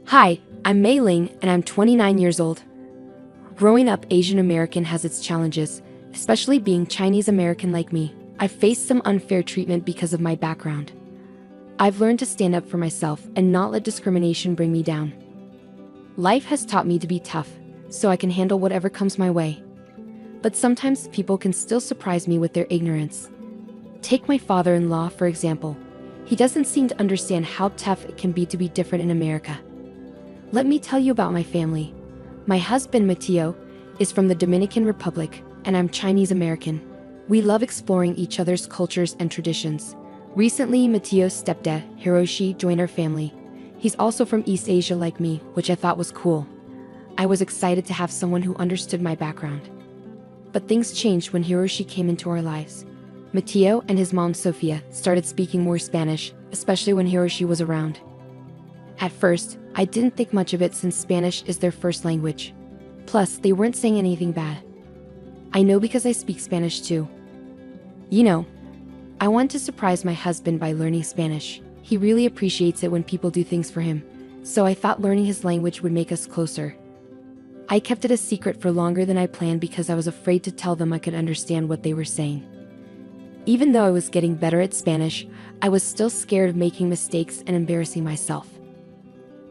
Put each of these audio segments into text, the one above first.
Hi, I'm Mei Ling, and I'm 29 years old. Growing up Asian American has its challenges, especially being Chinese American like me. I've faced some unfair treatment because of my background. I've learned to stand up for myself and not let discrimination bring me down. Life has taught me to be tough, so I can handle whatever comes my way. But sometimes people can still surprise me with their ignorance. Take my father-in-law, for example. He doesn't seem to understand how tough it can be to be different in America. Let me tell you about my family. My husband, Mateo, is from the Dominican Republic, and I'm Chinese American. We love exploring each other's cultures and traditions. Recently, Mateo's stepdad, Hiroshi, joined our family. He's also from East Asia like me, which I thought was cool. I was excited to have someone who understood my background. But things changed when Hiroshi came into our lives. Mateo and his mom, Sofia, started speaking more Spanish, especially when Hiroshi was around. At first, I didn't think much of it since Spanish is their first language. Plus, they weren't saying anything bad. I know because I speak Spanish too. I want to surprise my husband by learning Spanish. He really appreciates it when people do things for him, so I thought learning his language would make us closer. I kept it a secret for longer than I planned because I was afraid to tell them I could understand what they were saying. Even though I was getting better at Spanish, I was still scared of making mistakes and embarrassing myself.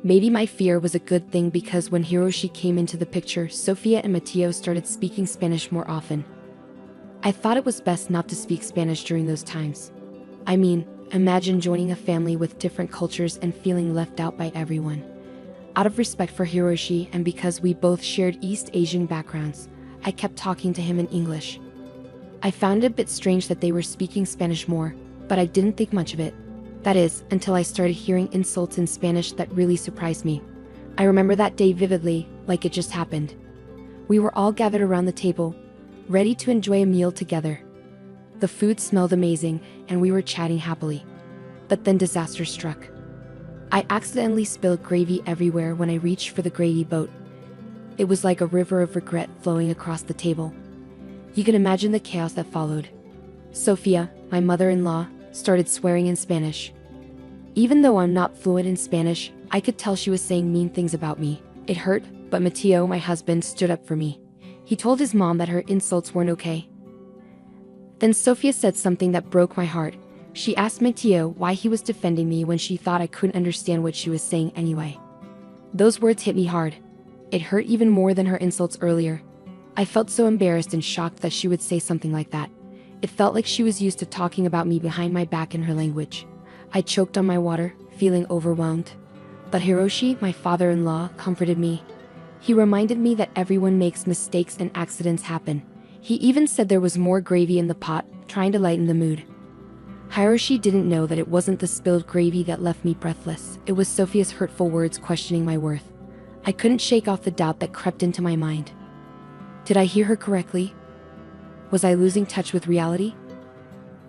Maybe my fear was a good thing because when Hiroshi came into the picture, Sofia and Mateo started speaking Spanish more often. I thought it was best not to speak Spanish during those times. I mean, imagine joining a family with different cultures and feeling left out by everyone. Out of respect for Hiroshi and because we both shared East Asian backgrounds, I kept talking to him in English. I found it a bit strange that they were speaking Spanish more, but I didn't think much of it. That is, until I started hearing insults in Spanish that really surprised me. I remember that day vividly, like it just happened. We were all gathered around the table, ready to enjoy a meal together. The food smelled amazing, and we were chatting happily. But then disaster struck. I accidentally spilled gravy everywhere when I reached for the gravy boat. It was like a river of regret flowing across the table. You can imagine the chaos that followed. Sofia, my mother-in-law, started swearing in Spanish. Even though I'm not fluent in Spanish, I could tell she was saying mean things about me. It hurt, but Mateo, my husband, stood up for me. He told his mom that her insults weren't okay. Then Sofia said something that broke my heart. She asked Mateo why he was defending me when she thought I couldn't understand what she was saying anyway. Those words hit me hard. It hurt even more than her insults earlier. I felt so embarrassed and shocked that she would say something like that. It felt like she was used to talking about me behind my back in her language. I choked on my water, feeling overwhelmed. But Hiroshi, my father-in-law, comforted me. He reminded me that everyone makes mistakes and accidents happen. He even said there was more gravy in the pot, trying to lighten the mood. Hiroshi didn't know that it wasn't the spilled gravy that left me breathless. It was Sofia's hurtful words questioning my worth. I couldn't shake off the doubt that crept into my mind. Did I hear her correctly? Was I losing touch with reality?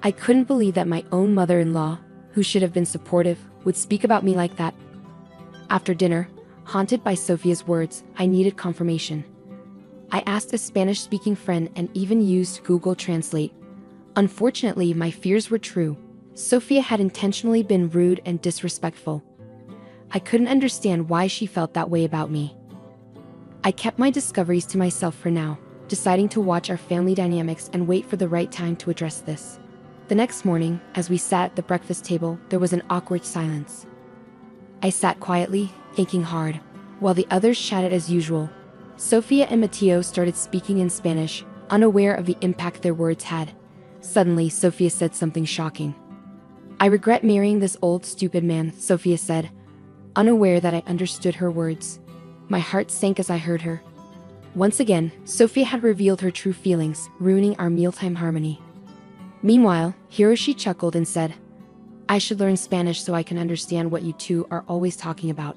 I couldn't believe that my own mother-in-law, who should have been supportive, would speak about me like that. After dinner, haunted by Sofia's words, I needed confirmation. I asked a Spanish-speaking friend and even used Google Translate. Unfortunately, my fears were true. Sofia had intentionally been rude and disrespectful. I couldn't understand why she felt that way about me. I kept my discoveries to myself for now, deciding to watch our family dynamics and wait for the right time to address this. The next morning, as we sat at the breakfast table, there was an awkward silence. I sat quietly, thinking hard, while the others chatted as usual. Sofia and Mateo started speaking in Spanish, unaware of the impact their words had. Suddenly, Sofia said something shocking. "I regret marrying this old, stupid man," Sofia said, unaware that I understood her words. My heart sank as I heard her. Once again, Sofia had revealed her true feelings, ruining our mealtime harmony. Meanwhile, Hiroshi chuckled and said, "I should learn Spanish so I can understand what you two are always talking about."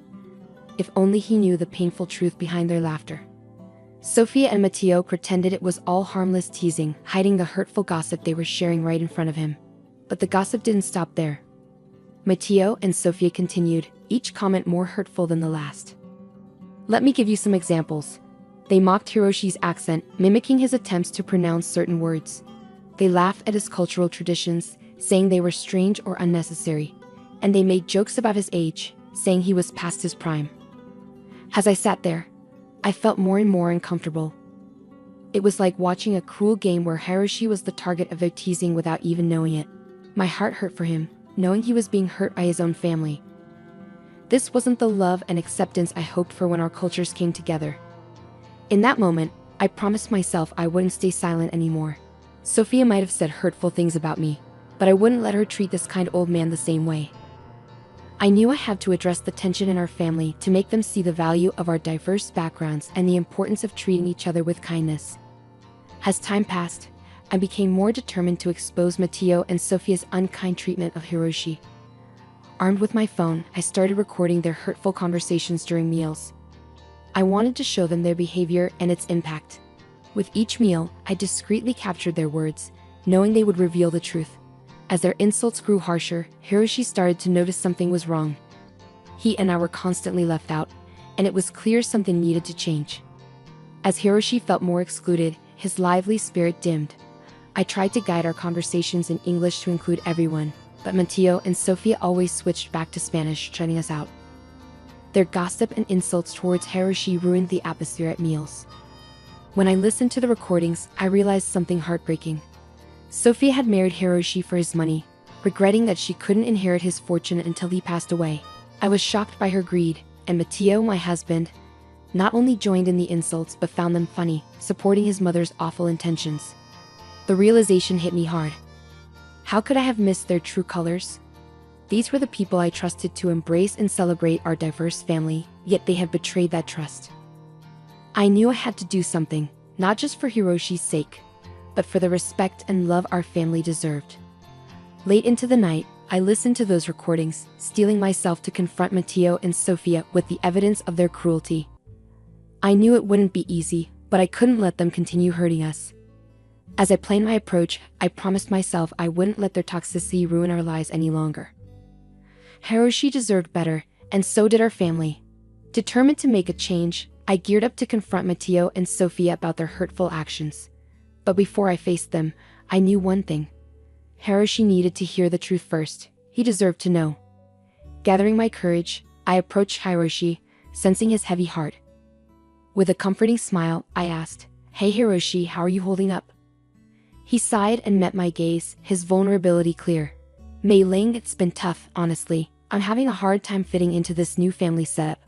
If only he knew the painful truth behind their laughter. Sofia and Mateo pretended it was all harmless teasing, hiding the hurtful gossip they were sharing right in front of him. But the gossip didn't stop there. Mateo and Sofia continued, each comment more hurtful than the last. Let me give you some examples. They mocked Hiroshi's accent, mimicking his attempts to pronounce certain words. They laughed at his cultural traditions, saying they were strange or unnecessary. And they made jokes about his age, saying he was past his prime. As I sat there, I felt more and more uncomfortable. It was like watching a cruel game where Hiroshi was the target of their teasing without even knowing it. My heart hurt for him, knowing he was being hurt by his own family. This wasn't the love and acceptance I hoped for when our cultures came together. In that moment, I promised myself I wouldn't stay silent anymore. Sophia might have said hurtful things about me, but I wouldn't let her treat this kind old man the same way. I knew I had to address the tension in our family to make them see the value of our diverse backgrounds and the importance of treating each other with kindness. As time passed, I became more determined to expose Matteo and Sophia's unkind treatment of Hiroshi. Armed with my phone, I started recording their hurtful conversations during meals. I wanted to show them their behavior and its impact. With each meal, I discreetly captured their words, knowing they would reveal the truth. As their insults grew harsher, Hiroshi started to notice something was wrong. He and I were constantly left out, and it was clear something needed to change. As Hiroshi felt more excluded, his lively spirit dimmed. I tried to guide our conversations in English to include everyone, but Matteo and Sophia always switched back to Spanish, shutting us out. Their gossip and insults towards Hiroshi ruined the atmosphere at meals. When I listened to the recordings, I realized something heartbreaking. Sophia had married Hiroshi for his money, regretting that she couldn't inherit his fortune until he passed away. I was shocked by her greed, and Matteo, my husband, not only joined in the insults but found them funny, supporting his mother's awful intentions. The realization hit me hard. How could I have missed their true colors? These were the people I trusted to embrace and celebrate our diverse family, yet they had betrayed that trust. I knew I had to do something, not just for Hiroshi's sake, but for the respect and love our family deserved. Late into the night, I listened to those recordings, steeling myself to confront Matteo and Sophia with the evidence of their cruelty. I knew it wouldn't be easy, but I couldn't let them continue hurting us. As I planned my approach, I promised myself I wouldn't let their toxicity ruin our lives any longer. Hiroshi deserved better, and so did our family. Determined to make a change, I geared up to confront Matteo and Sophia about their hurtful actions. But before I faced them, I knew one thing. Hiroshi needed to hear the truth first. He deserved to know. Gathering my courage, I approached Hiroshi, sensing his heavy heart. With a comforting smile, I asked, "Hey Hiroshi, how are you holding up?" He sighed and met my gaze, his vulnerability clear. "Mei Ling, it's been tough, honestly. I'm having a hard time fitting into this new family setup.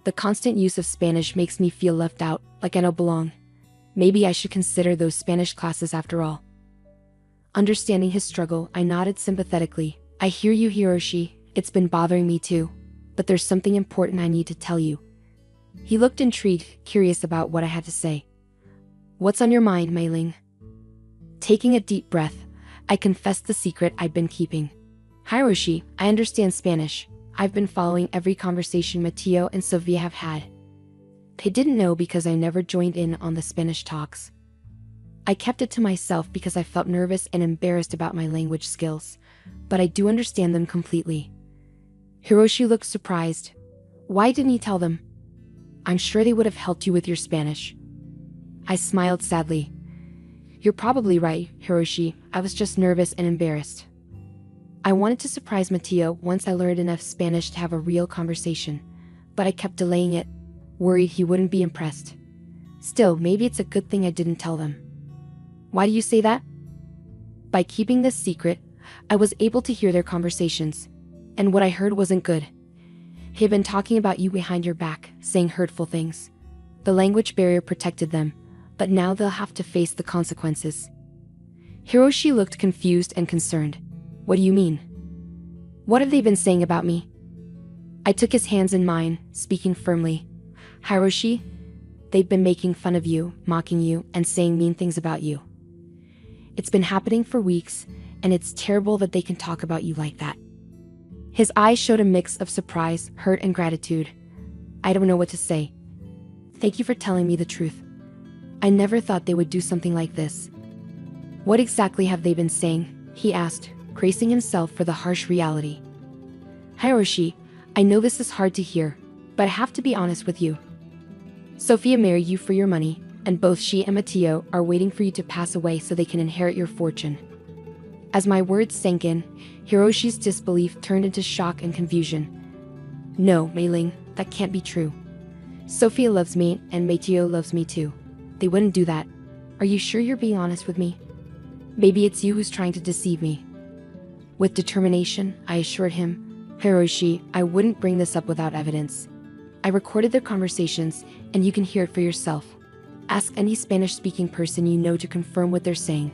The constant use of Spanish makes me feel left out, like I don't belong. Maybe I should consider those Spanish classes after all." Understanding his struggle, I nodded sympathetically. "I hear you, Hiroshi. It's been bothering me too. But there's something important I need to tell you." He looked intrigued, curious about what I had to say. "What's on your mind, Mei Ling?" Taking a deep breath, I confessed the secret I'd been keeping. "Hiroshi, I understand Spanish. I've been following every conversation Matteo and Sofia have had. They didn't know because I never joined in on the Spanish talks. I kept it to myself because I felt nervous and embarrassed about my language skills, but I do understand them completely." Hiroshi looked surprised. "Why didn't you tell them? I'm sure they would have helped you with your Spanish." I smiled sadly. "You're probably right, Hiroshi. I was just nervous and embarrassed. I wanted to surprise Matteo once I learned enough Spanish to have a real conversation, but I kept delaying it, worried he wouldn't be impressed. Still, maybe it's a good thing I didn't tell them." "Why do you say that?" "By keeping this secret, I was able to hear their conversations, and what I heard wasn't good. He had been talking about you behind your back, saying hurtful things. The language barrier protected them, but now they'll have to face the consequences." Hiroshi looked confused and concerned. "What do you mean? What have they been saying about me?" I took his hands in mine, speaking firmly. "Hiroshi, they've been making fun of you, mocking you, and saying mean things about you. It's been happening for weeks, and it's terrible that they can talk about you like that." His eyes showed a mix of surprise, hurt, and gratitude. "I don't know what to say. Thank you for telling me the truth. I never thought they would do something like this." "What exactly have they been saying?" he asked, bracing himself for the harsh reality. "Hiroshi, I know this is hard to hear, but I have to be honest with you. Sophia married you for your money, and both she and Matteo are waiting for you to pass away so they can inherit your fortune." As my words sank in, Hiroshi's disbelief turned into shock and confusion. "No, Mei Ling, that can't be true. Sophia loves me and Mateo loves me too. They wouldn't do that. Are you sure you're being honest with me? Maybe it's you who's trying to deceive me. With determination, I assured him, Hiroshi, I wouldn't bring this up without evidence. I recorded their conversations, and you can hear it for yourself. Ask any Spanish-speaking person you know to confirm what they're saying.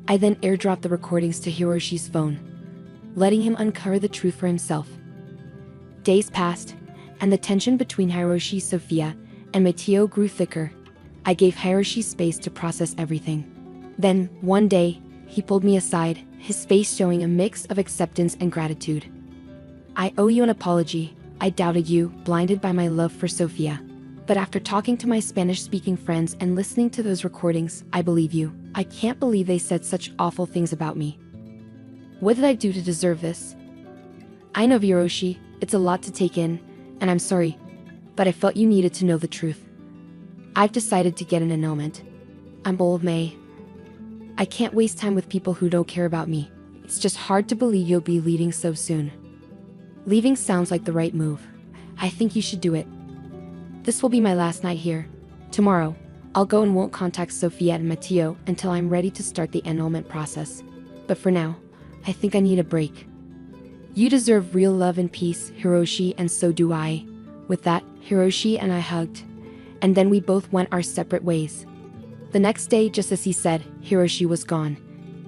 I then airdropped the recordings to Hiroshi's phone, letting him uncover the truth for himself. Days passed, and the tension between Hiroshi, Sophia, and Mateo grew thicker. I gave Hiroshi space to process everything. Then, one day, he pulled me aside, his face showing a mix of acceptance and gratitude. I owe you an apology. I doubted you, blinded by my love for Sophia. But after talking to my Spanish-speaking friends and listening to those recordings, I believe you. I can't believe they said such awful things about me. What did I do to deserve this? I know, Hiroshi, it's a lot to take in, and I'm sorry, but I felt you needed to know the truth. I've decided to get an annulment. I'm old, May. I can't waste time with people who don't care about me. It's just hard to believe you'll be leaving so soon. Leaving sounds like the right move. I think you should do it. This will be my last night here. Tomorrow, I'll go and won't contact Sophia and Mateo until I'm ready to start the annulment process. But for now, I think I need a break. You deserve real love and peace, Hiroshi, and so do I. With that, Hiroshi and I hugged, and then we both went our separate ways. The next day, just as he said, Hiroshi was gone.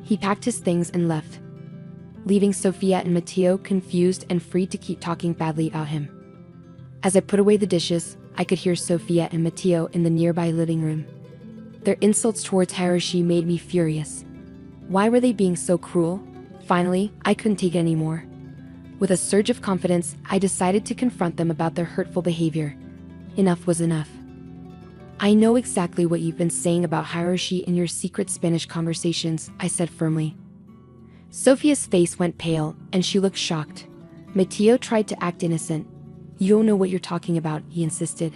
He packed his things and left, leaving Sophia and Mateo confused and free to keep talking badly about him. As I put away the dishes, I could hear Sophia and Mateo in the nearby living room. Their insults towards Hiroshi made me furious. Why were they being so cruel? Finally, I couldn't take it anymore. With a surge of confidence, I decided to confront them about their hurtful behavior. Enough was enough. I know exactly what you've been saying about Hiroshi in your secret Spanish conversations, I said firmly. Sophia's face went pale, and she looked shocked. Mateo tried to act innocent. You don't know what you're talking about, he insisted.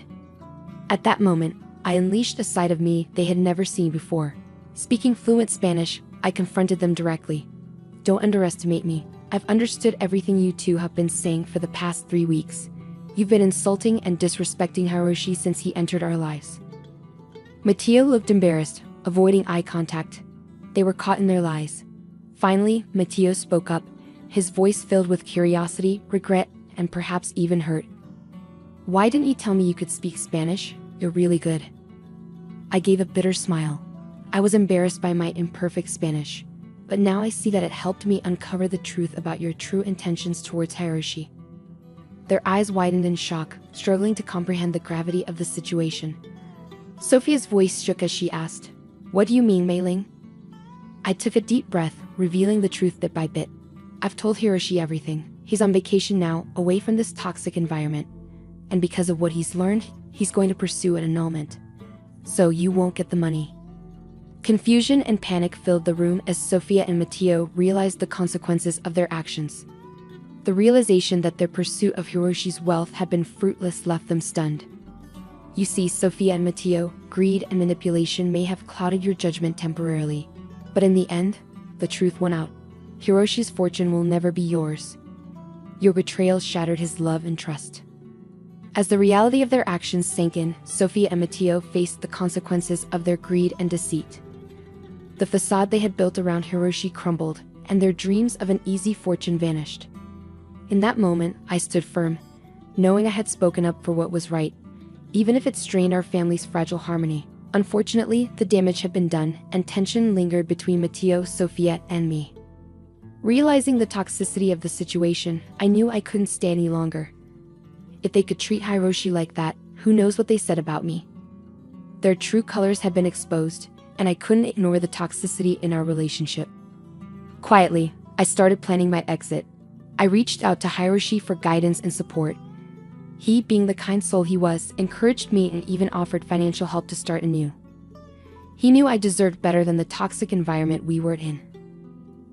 At that moment, I unleashed a side of me they had never seen before. Speaking fluent Spanish, I confronted them directly. Don't underestimate me. I've understood everything you two have been saying for the past 3 weeks. You've been insulting and disrespecting Hiroshi since he entered our lives. Mateo looked embarrassed, avoiding eye contact. They were caught in their lies. Finally, Mateo spoke up, his voice filled with curiosity, regret, and perhaps even hurt. Why didn't you tell me you could speak Spanish? You're really good. I gave a bitter smile. I was embarrassed by my imperfect Spanish, but now I see that it helped me uncover the truth about your true intentions towards Hiroshi. Their eyes widened in shock, struggling to comprehend the gravity of the situation. Sophia's voice shook as she asked, What do you mean, Mei-ling? I took a deep breath, revealing the truth bit by bit. I've told Hiroshi everything. He's on vacation now, away from this toxic environment. And because of what he's learned, he's going to pursue an annulment. So you won't get the money. Confusion and panic filled the room as Sophia and Mateo realized the consequences of their actions. The realization that their pursuit of Hiroshi's wealth had been fruitless left them stunned. You see, Sophia and Mateo, greed and manipulation may have clouded your judgment temporarily. But in the end, the truth won out. Hiroshi's fortune will never be yours. Your betrayal shattered his love and trust. As the reality of their actions sank in, Sophia and Mateo faced the consequences of their greed and deceit. The facade they had built around Hiroshi crumbled, and their dreams of an easy fortune vanished. In that moment, I stood firm, knowing I had spoken up for what was right, even if it strained our family's fragile harmony. Unfortunately, the damage had been done, and tension lingered between Mateo, Sophia, and me. Realizing the toxicity of the situation, I knew I couldn't stay any longer. If they could treat Hiroshi like that, who knows what they said about me? Their true colors had been exposed, and I couldn't ignore the toxicity in our relationship. Quietly, I started planning my exit. I reached out to Hiroshi for guidance and support. He, being the kind soul he was, encouraged me and even offered financial help to start anew. He knew I deserved better than the toxic environment we were in.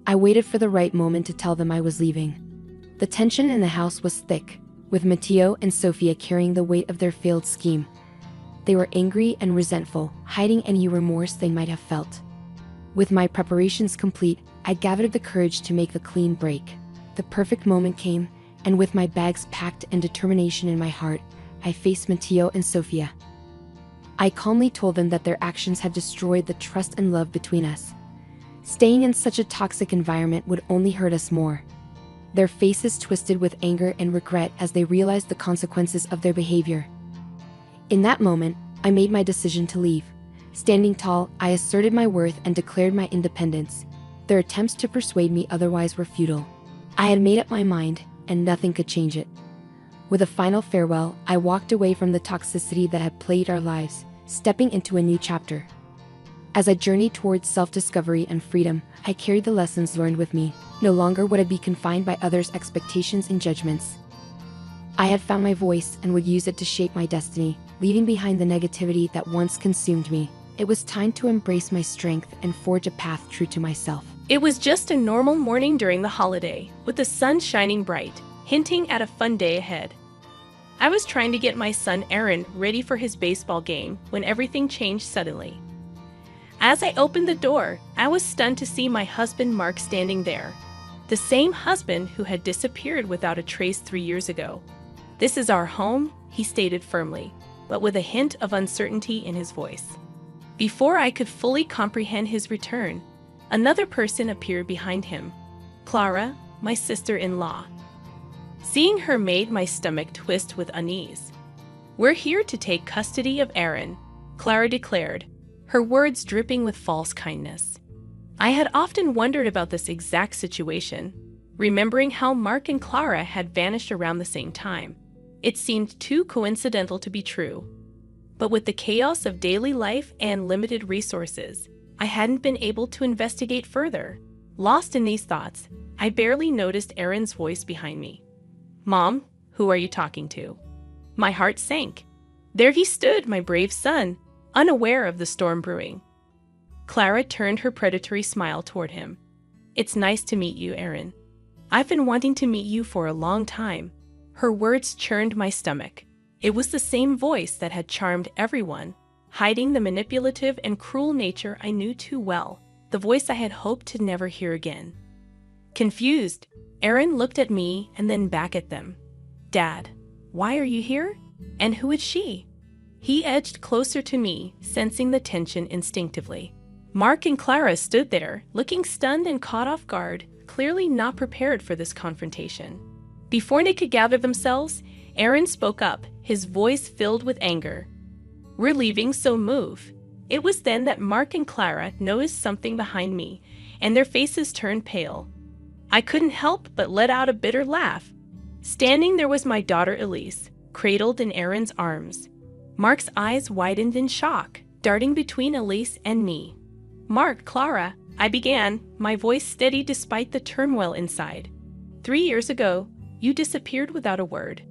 I waited for the right moment to tell them I was leaving. The tension in the house was thick, with Mateo and Sophia carrying the weight of their failed scheme. They were angry and resentful, hiding any remorse they might have felt. With my preparations complete, I gathered the courage to make the clean break. The perfect moment came, and with my bags packed and determination in my heart, I faced Matteo and Sofia. I calmly told them that their actions had destroyed the trust and love between us. Staying in such a toxic environment would only hurt us more. Their faces twisted with anger and regret as they realized the consequences of their behavior. In that moment, I made my decision to leave. Standing tall, I asserted my worth and declared my independence. Their attempts to persuade me otherwise were futile. I had made up my mind, and nothing could change it. With a final farewell, I walked away from the toxicity that had plagued our lives, stepping into a new chapter. As I journeyed towards self-discovery and freedom, I carried the lessons learned with me. No longer would I be confined by others' expectations and judgments. I had found my voice and would use it to shape my destiny, leaving behind the negativity that once consumed me. It was time to embrace my strength and forge a path true to myself. It was just a normal morning during the holiday, with the sun shining bright, hinting at a fun day ahead. I was trying to get my son Aaron ready for his baseball game when everything changed suddenly. As I opened the door, I was stunned to see my husband Mark standing there. The same husband who had disappeared without a trace 3 years ago. "This is our home," he stated firmly, but with a hint of uncertainty in his voice. Before I could fully comprehend his return, another person appeared behind him. Clara, my sister-in-law. Seeing her made my stomach twist with unease. "We're here to take custody of Aaron," Clara declared, her words dripping with false kindness. I had often wondered about this exact situation, remembering how Mark and Clara had vanished around the same time. It seemed too coincidental to be true. But with the chaos of daily life and limited resources, I hadn't been able to investigate further. Lost in these thoughts, I barely noticed Aaron's voice behind me. "Mom, who are you talking to?" My heart sank. There he stood, my brave son, unaware of the storm brewing. Clara turned her predatory smile toward him. "It's nice to meet you, Aaron. I've been wanting to meet you for a long time." Her words churned my stomach. It was the same voice that had charmed everyone, hiding the manipulative and cruel nature I knew too well, the voice I had hoped to never hear again. Confused, Aaron looked at me and then back at them. "Dad, why are you here? And who is she?" He edged closer to me, sensing the tension instinctively. Mark and Clara stood there, looking stunned and caught off guard, clearly not prepared for this confrontation. Before they could gather themselves, Aaron spoke up, his voice filled with anger. "We're leaving, so move." It was then that Mark and Clara noticed something behind me, and their faces turned pale. I couldn't help but let out a bitter laugh. Standing there was my daughter Elise, cradled in Aaron's arms. Mark's eyes widened in shock, darting between Elise and me. "Mark, Clara," I began, my voice steady despite the turmoil inside. "3 years ago, you disappeared without a word.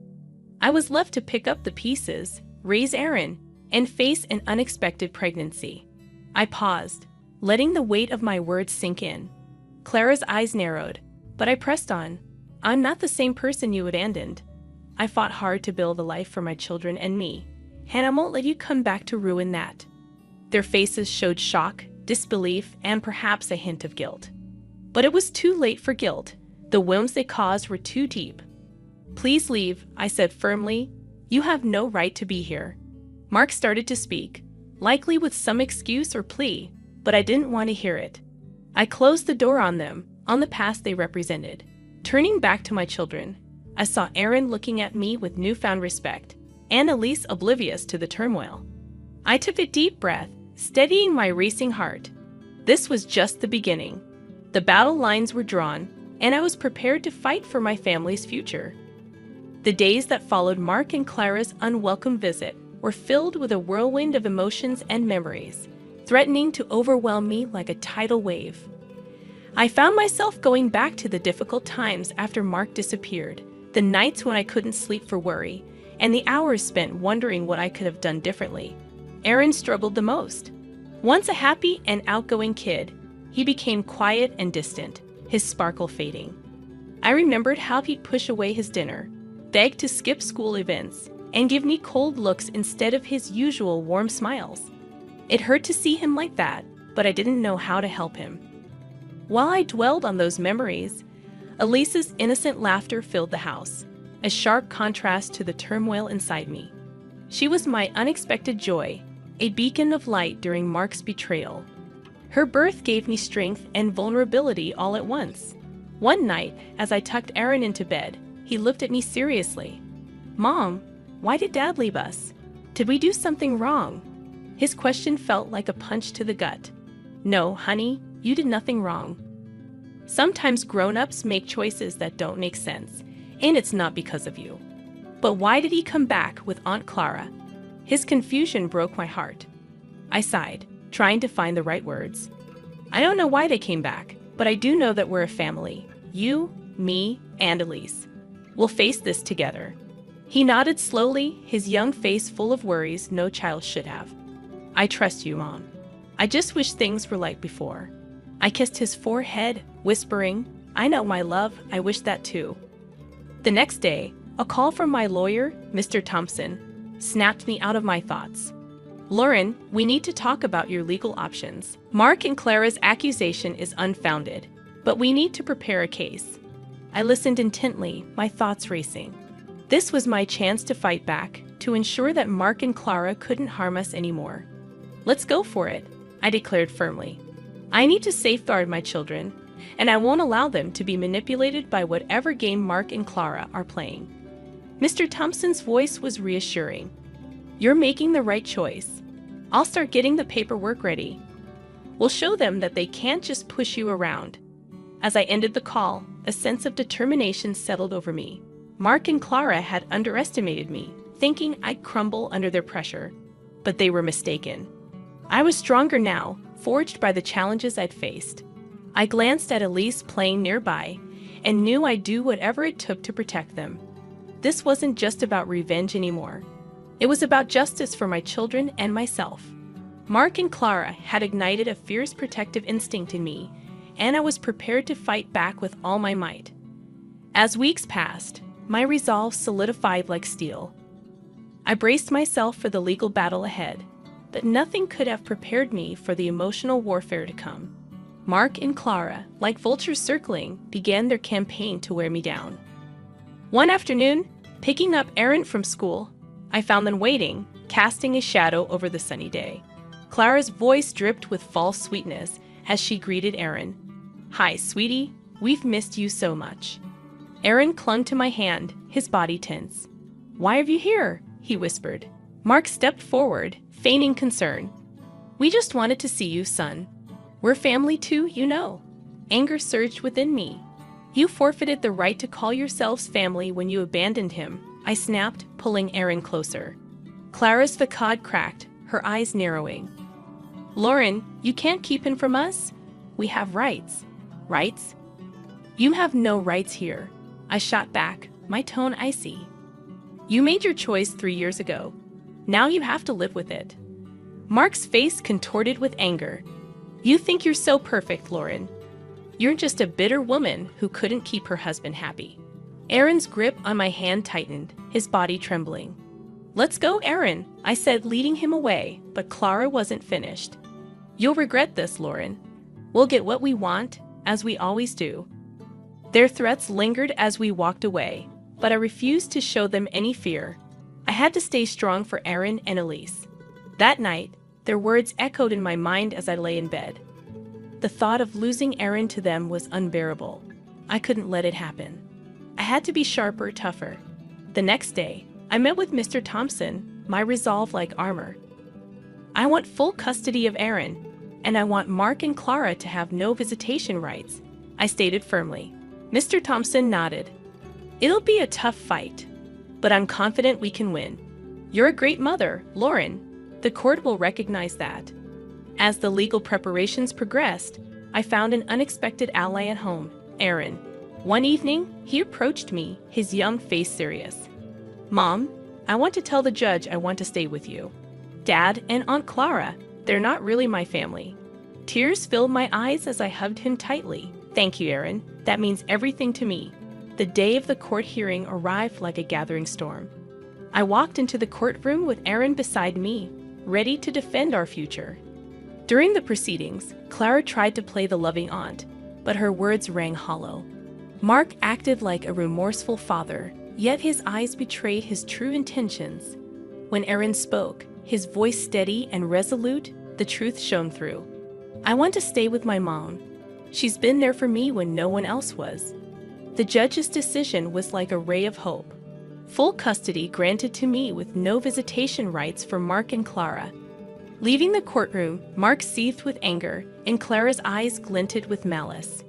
I was left to pick up the pieces, raise Aaron, and face an unexpected pregnancy." I paused, letting the weight of my words sink in. Clara's eyes narrowed, but I pressed on. "I'm not the same person you abandoned. I fought hard to build a life for my children and me, and I won't let you come back to ruin that." Their faces showed shock, disbelief, and perhaps a hint of guilt. But it was too late for guilt. The wounds they caused were too deep. "Please leave," I said firmly. "You have no right to be here." Mark started to speak, likely with some excuse or plea, but I didn't want to hear it. I closed the door on them, on the past they represented. Turning back to my children, I saw Aaron looking at me with newfound respect, and Elise oblivious to the turmoil. I took a deep breath, steadying my racing heart. This was just the beginning. The battle lines were drawn, and I was prepared to fight for my family's future. The days that followed Mark and Clara's unwelcome visit were filled with a whirlwind of emotions and memories, threatening to overwhelm me like a tidal wave. I found myself going back to the difficult times after Mark disappeared, the nights when I couldn't sleep for worry, and the hours spent wondering what I could have done differently. Aaron struggled the most. Once a happy and outgoing kid, he became quiet and distant, his sparkle fading. I remembered how he'd push away his dinner, beg to skip school events, and give me cold looks instead of his usual warm smiles. It hurt to see him like that, but I didn't know how to help him. While I dwelled on those memories, Elise's innocent laughter filled the house, a sharp contrast to the turmoil inside me. She was my unexpected joy, a beacon of light during Mark's betrayal. Her birth gave me strength and vulnerability all at once. One night, as I tucked Aaron into bed, he looked at me seriously. "Mom, why did Dad leave us? Did we do something wrong?" His question felt like a punch to the gut. "No, honey, you did nothing wrong. Sometimes grown-ups make choices that don't make sense, and it's not because of you." But why did he come back with Aunt Clara? His confusion broke my heart. I sighed, trying to find the right words. "I don't know why they came back, but I do know that we're a family. You, me, and Elise. We'll face this together." He nodded slowly, his young face full of worries no child should have. "I trust you, Mom. I just wish things were like before." I kissed his forehead, whispering, "I know, my love, I wish that too." The next day, a call from my lawyer, Mr. Thompson, snapped me out of my thoughts. "Lauren, we need to talk about your legal options. Mark and Clara's accusation is unfounded, but we need to prepare a case." I listened intently, my thoughts racing. This was my chance to fight back, to ensure that Mark and Clara couldn't harm us anymore. "Let's go for it," I declared firmly. "I need to safeguard my children, and I won't allow them to be manipulated by whatever game Mark and Clara are playing." Mr. Thompson's voice was reassuring. "You're making the right choice. I'll start getting the paperwork ready. We'll show them that they can't just push you around." As I ended the call, a sense of determination settled over me. Mark and Clara had underestimated me, thinking I'd crumble under their pressure. But they were mistaken. I was stronger now, forged by the challenges I'd faced. I glanced at Elise playing nearby, and knew I'd do whatever it took to protect them. This wasn't just about revenge anymore. It was about justice for my children and myself. Mark and Clara had ignited a fierce protective instinct in me, and I was prepared to fight back with all my might. As weeks passed, my resolve solidified like steel. I braced myself for the legal battle ahead, but nothing could have prepared me for the emotional warfare to come. Mark and Clara, like vultures circling, began their campaign to wear me down. One afternoon, picking up Aaron from school, I found them waiting, casting a shadow over the sunny day. Clara's voice dripped with false sweetness as she greeted Aaron. "Hi, sweetie. We've missed you so much." Aaron clung to my hand, his body tense. "Why are you here?" he whispered. Mark stepped forward, feigning concern. "We just wanted to see you, son. We're family too, you know." Anger surged within me. "You forfeited the right to call yourselves family when you abandoned him," I snapped, pulling Aaron closer. Clara's facade cracked, her eyes narrowing. "Lauren, you can't keep him from us. We have rights." "Rights? You have no rights here," I shot back, my tone icy. "You made your choice 3 years ago. Now you have to live with it." Mark's face contorted with anger. "You think you're so perfect, Lauren. You're just a bitter woman who couldn't keep her husband happy." Aaron's grip on my hand tightened, his body trembling. "Let's go, Aaron," I said, leading him away, but Clara wasn't finished. "You'll regret this, Lauren. We'll get what we want, as we always do." Their threats lingered as we walked away, but I refused to show them any fear. I had to stay strong for Aaron and Elise. That night, their words echoed in my mind as I lay in bed. The thought of losing Aaron to them was unbearable. I couldn't let it happen. I had to be sharper, tougher. The next day, I met with Mr. Thompson, my resolve like armor. "I want full custody of Aaron, and I want Mark and Clara to have no visitation rights," I stated firmly. Mr. Thompson nodded. "It'll be a tough fight, but I'm confident we can win. You're a great mother, Lauren. The court will recognize that." As the legal preparations progressed, I found an unexpected ally at home, Aaron. One evening, he approached me, his young face serious. "Mom, I want to tell the judge I want to stay with you. Dad and Aunt Clara, they're not really my family." Tears filled my eyes as I hugged him tightly. "Thank you, Aaron. That means everything to me." The day of the court hearing arrived like a gathering storm. I walked into the courtroom with Aaron beside me, ready to defend our future. During the proceedings, Clara tried to play the loving aunt, but her words rang hollow. Mark acted like a remorseful father, yet his eyes betrayed his true intentions. When Aaron spoke, his voice steady and resolute, the truth shone through. I want to stay with my mom. She's been there for me when no one else was. The judge's decision was like a ray of hope. Full custody granted to me with no visitation rights for Mark and Clara. Leaving the courtroom, Mark seethed with anger, and Clara's eyes glinted with malice.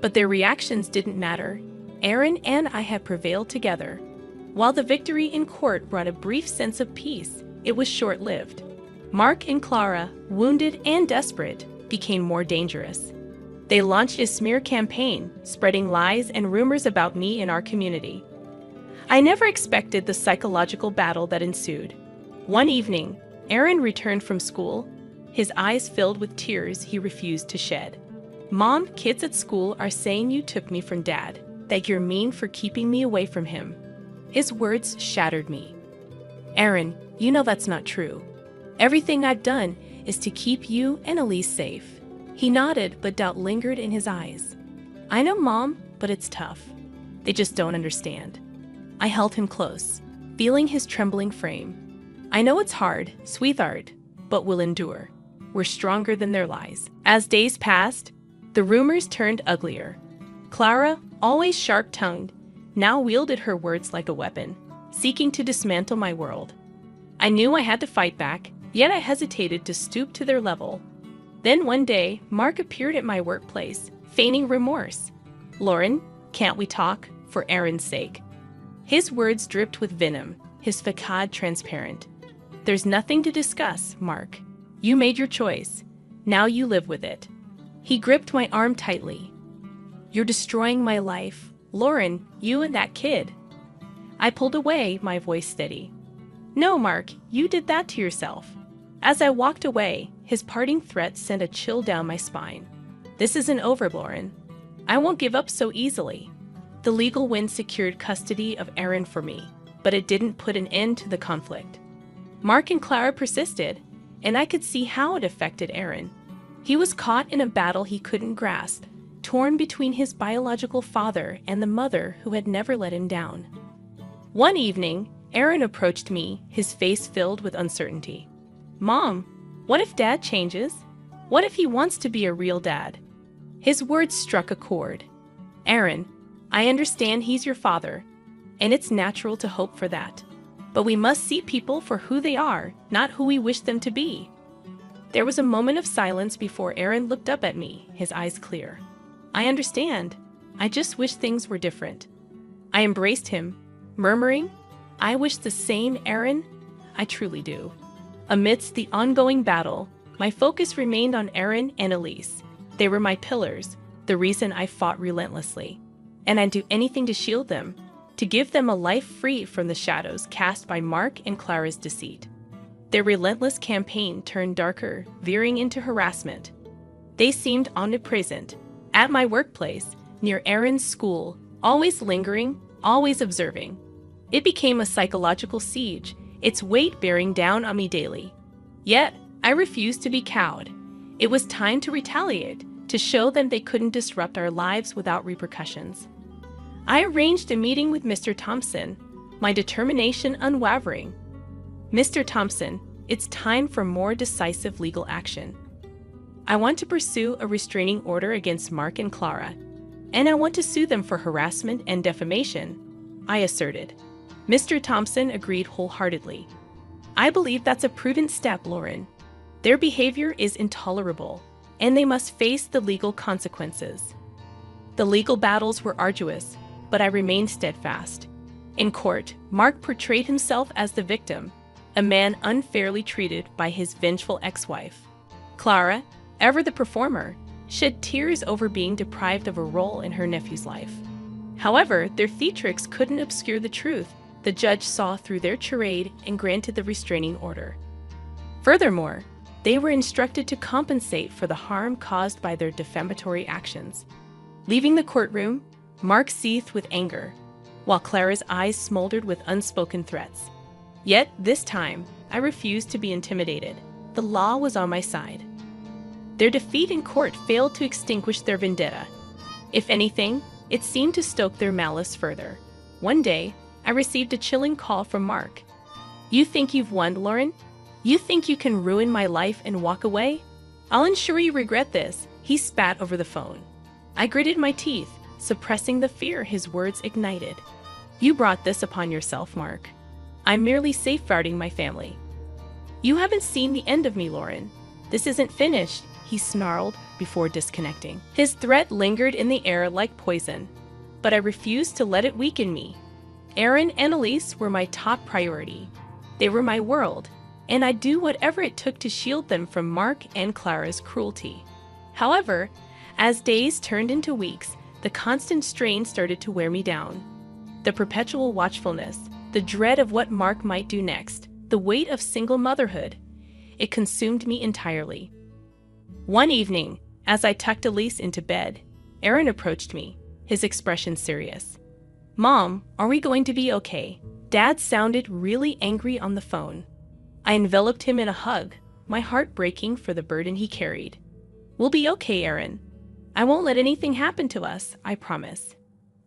But their reactions didn't matter. Aaron and I had prevailed together. While the victory in court brought a brief sense of peace, it was short-lived. Mark and Clara, wounded and desperate, became more dangerous. They launched a smear campaign, spreading lies and rumors about me in our community. I never expected the psychological battle that ensued. One evening, Aaron returned from school, his eyes filled with tears he refused to shed. "Mom, kids at school are saying you took me from Dad, that you're mean for keeping me away from him." His words shattered me. "Aaron, you know that's not true. Everything I've done is to keep you and Elise safe." He nodded, but doubt lingered in his eyes. "I know, Mom, but it's tough. They just don't understand." I held him close, feeling his trembling frame. "I know it's hard, sweetheart, but we'll endure. We're stronger than their lies." As days passed, the rumors turned uglier. Clara, always sharp-tongued, now wielded her words like a weapon, seeking to dismantle my world. I knew I had to fight back, yet I hesitated to stoop to their level. Then one day, Mark appeared at my workplace, feigning remorse. "Lauren, can't we talk, for Aaron's sake?" His words dripped with venom, his facade transparent. "There's nothing to discuss, Mark. You made your choice. Now you live with it." He gripped my arm tightly. "You're destroying my life. Lauren, you and that kid." I pulled away, my voice steady. "No, Mark, you did that to yourself." As I walked away, his parting threat sent a chill down my spine. "This isn't over, Lauren. I won't give up so easily." The legal win secured custody of Aaron for me, but it didn't put an end to the conflict. Mark and Clara persisted, and I could see how it affected Aaron. He was caught in a battle he couldn't grasp, torn between his biological father and the mother who had never let him down. One evening, Aaron approached me, his face filled with uncertainty. "Mom, what if Dad changes? What if he wants to be a real dad?" His words struck a chord. "Aaron, I understand he's your father, and it's natural to hope for that. But we must see people for who they are, not who we wish them to be." There was a moment of silence before Aaron looked up at me, his eyes clear. "I understand. I just wish things were different." I embraced him, murmuring, "I wish the same, Aaron. I truly do." Amidst the ongoing battle, my focus remained on Aaron and Elise. They were my pillars, the reason I fought relentlessly. And I'd do anything to shield them, to give them a life free from the shadows cast by Mark and Clara's deceit. Their relentless campaign turned darker, veering into harassment. They seemed omnipresent, at my workplace, near Aaron's school, always lingering, always observing. It became a psychological siege, its weight bearing down on me daily. Yet, I refused to be cowed. It was time to retaliate, to show them they couldn't disrupt our lives without repercussions. I arranged a meeting with Mr. Thompson, my determination unwavering. "Mr. Thompson, it's time for more decisive legal action. I want to pursue a restraining order against Mark and Clara, and I want to sue them for harassment and defamation," I asserted. Mr. Thompson agreed wholeheartedly. "I believe that's a prudent step, Lauren. Their behavior is intolerable, and they must face the legal consequences." The legal battles were arduous, but I remained steadfast. In court, Mark portrayed himself as the victim, a man unfairly treated by his vengeful ex-wife. Clara, ever the performer, shed tears over being deprived of a role in her nephew's life. However, their theatrics couldn't obscure the truth. The judge saw through their charade and granted the restraining order. Furthermore, they were instructed to compensate for the harm caused by their defamatory actions. Leaving the courtroom, Mark seethed with anger, while Clara's eyes smoldered with unspoken threats. Yet, this time, I refused to be intimidated. The law was on my side. Their defeat in court failed to extinguish their vendetta. If anything, it seemed to stoke their malice further. One day, I received a chilling call from Mark. You think you've won, Lauren? You think you can ruin my life and walk away? I'll ensure you regret this, he spat over the phone. I gritted my teeth, suppressing the fear his words ignited. You brought this upon yourself, Mark. I'm merely safeguarding my family. You haven't seen the end of me, Lauren. This isn't finished, he snarled before disconnecting. His threat lingered in the air like poison, but I refused to let it weaken me. Aaron and Elise were my top priority. They were my world, and I'd do whatever it took to shield them from Mark and Clara's cruelty. However, as days turned into weeks, the constant strain started to wear me down. The perpetual watchfulness, the dread of what Mark might do next, the weight of single motherhood, it consumed me entirely. One evening, as I tucked Elise into bed, Aaron approached me, his expression serious. Mom, are we going to be okay? Dad sounded really angry on the phone. I enveloped him in a hug, my heart breaking for the burden he carried. We'll be okay, Aaron. I won't let anything happen to us, I promise.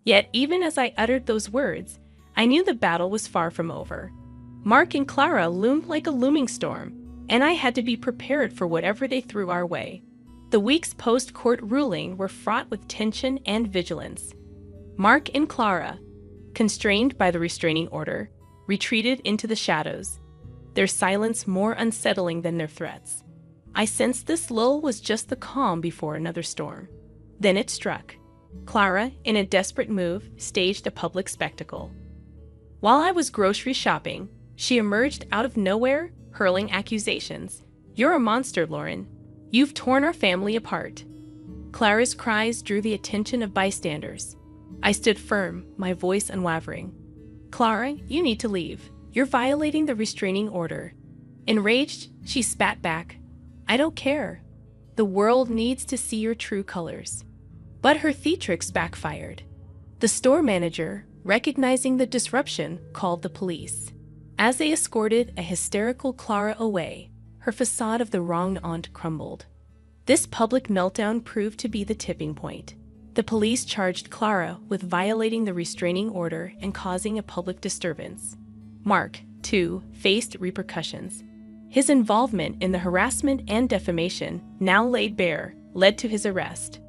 Yet, even as I uttered those words, I knew the battle was far from over. Mark and Clara loomed like a looming storm, and I had to be prepared for whatever they threw our way. The weeks post-court ruling were fraught with tension and vigilance. Mark and Clara, constrained by the restraining order, retreated into the shadows, their silence more unsettling than their threats. I sensed this lull was just the calm before another storm. Then it struck. Clara, in a desperate move, staged a public spectacle. While I was grocery shopping, she emerged out of nowhere, hurling accusations. You're a monster, Lauren. You've torn our family apart. Clara's cries drew the attention of bystanders. I stood firm, my voice unwavering. Clara, you need to leave. You're violating the restraining order. Enraged, she spat back. I don't care. The world needs to see your true colors. But her theatrics backfired. The store manager, recognizing the disruption, called the police. As they escorted a hysterical Clara away, her facade of the wronged aunt crumbled. This public meltdown proved to be the tipping point. The police charged Clara with violating the restraining order and causing a public disturbance. Mark, too, faced repercussions. His involvement in the harassment and defamation, now laid bare, led to his arrest.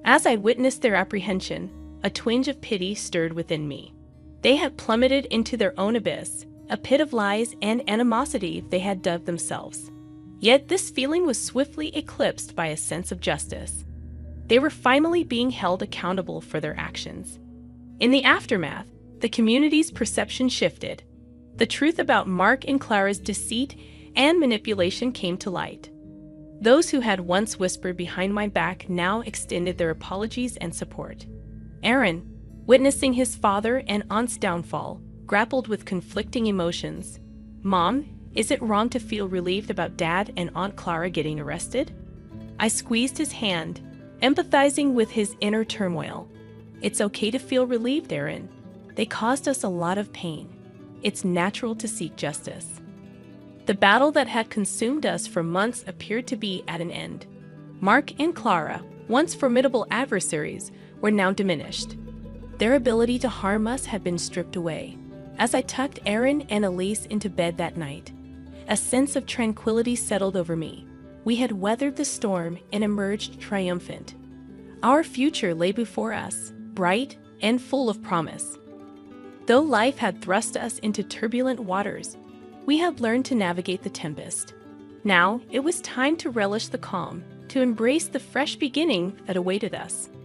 As I witnessed their apprehension, a twinge of pity stirred within me. They had plummeted into their own abyss, a pit of lies and animosity they had dug themselves. Yet this feeling was swiftly eclipsed by a sense of justice. They were finally being held accountable for their actions. In the aftermath, the community's perception shifted. The truth about Mark and Clara's deceit and manipulation came to light. Those who had once whispered behind my back now extended their apologies and support. Aaron, witnessing his father and aunt's downfall, grappled with conflicting emotions. Mom, is it wrong to feel relieved about Dad and Aunt Clara getting arrested? I squeezed his hand, empathizing with his inner turmoil. It's okay to feel relieved, Aaron. They caused us a lot of pain. It's natural to seek justice. The battle that had consumed us for months appeared to be at an end. Mark and Clara, once formidable adversaries, were now diminished. Their ability to harm us had been stripped away. As I tucked Aaron and Elise into bed that night, a sense of tranquility settled over me. We had weathered the storm and emerged triumphant. Our future lay before us, bright and full of promise. Though life had thrust us into turbulent waters, we had learned to navigate the tempest. Now, it was time to relish the calm, to embrace the fresh beginning that awaited us.